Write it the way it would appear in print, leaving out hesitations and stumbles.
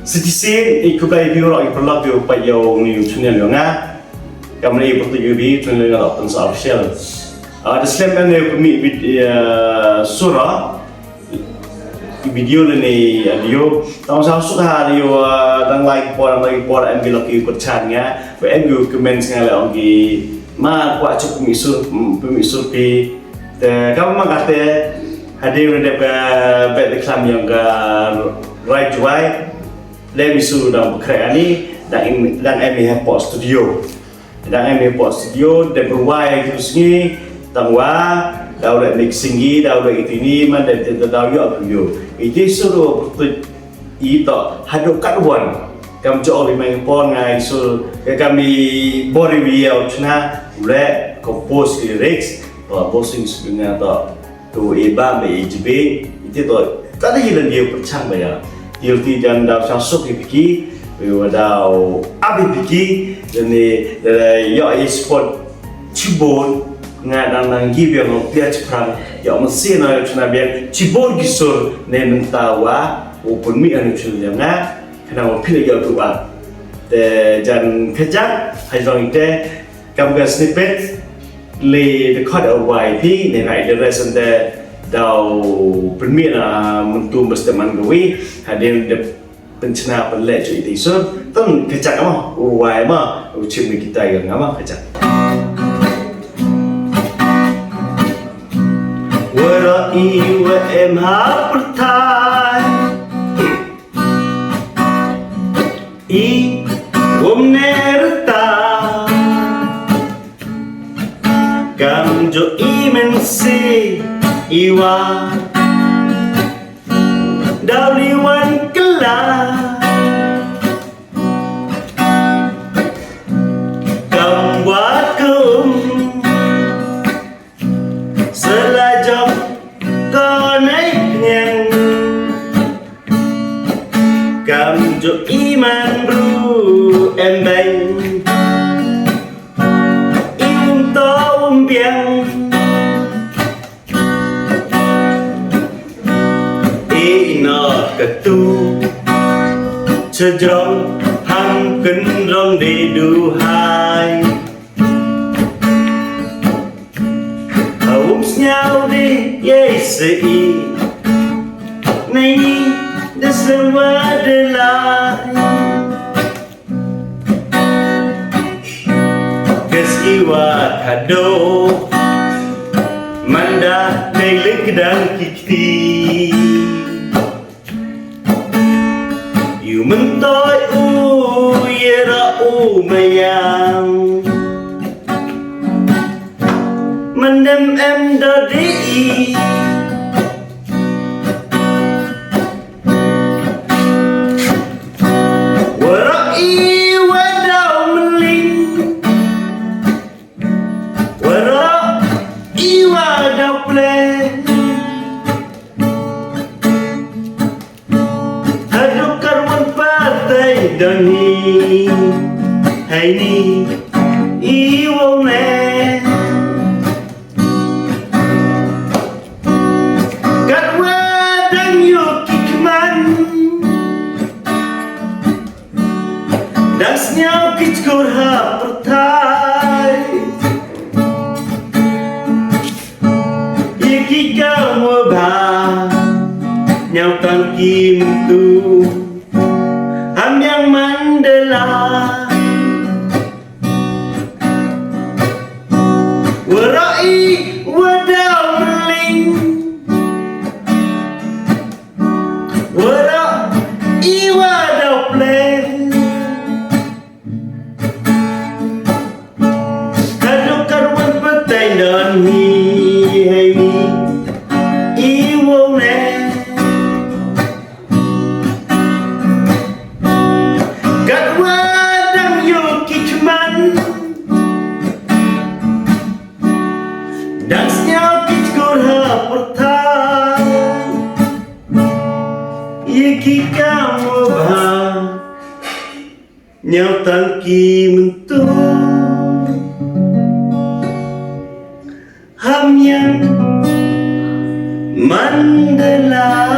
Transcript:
citizen ikutai biuro ipelak biu payo ni chunel nga kamne iputu yubi chunel nga open official ada selain yang kami surah video ni audio tao sao suka audio đang like por em bilang ikut channelnya em juga comment sekali lagi ma kuat cukup misur pi kamu mengkata hadir di bed iklan yang right juai le misur dalam kerja ni dan em post studio dan de berwai terus ni tangwa daulat mixing daulat itu ni mana daulat audio itu suruh itu HADOOH KATWON kami jual lima pon ngai so kami body video cina le compose lyrics atau posting sebelumnya atau tu eba BJB itu tu tak ada hilang dia percang bayar dia tidak dapat masuk dipiki wadau abi piki dan ni ya sport cibon ngadang give yang dia cepat ya mesin ada cina biar cibon gisur nen tawa open mi anu cina nga kena pilih ya tu dan kerja hanya itu kamu snippet le dekat awal pi nenai the rest of the dau permit mentu berteman gawe hadir de pencena pelak itu so tu kerja kamu awal mah ucap kita yang apa kerja warai wa emha pertai i omnerta kamjo imensi iwa daliwan kela kamwakum selajam konaiknya kamjo iman bru embeng im taum biang inat ketu sejong hang kenrong di duhai ums nhau đi yesi nay đã semua delay kesiwa HADOOH manda nelik dan kiti you mentoy yera mayang mendem em dadi HADOOH KATWON partai doni hai ni iwo ne Katwan dan yoki keman dan senyap kickur ha pertai iki kamu bah nhau tăng kim tu ham yang Mandela warai wadau meling warai wadau plan HADOOH KATWON partai dan ni hai ni iwo ne dansnya kickur ha pertai iki kamu bah nhau tangki mentu ham yang Mandela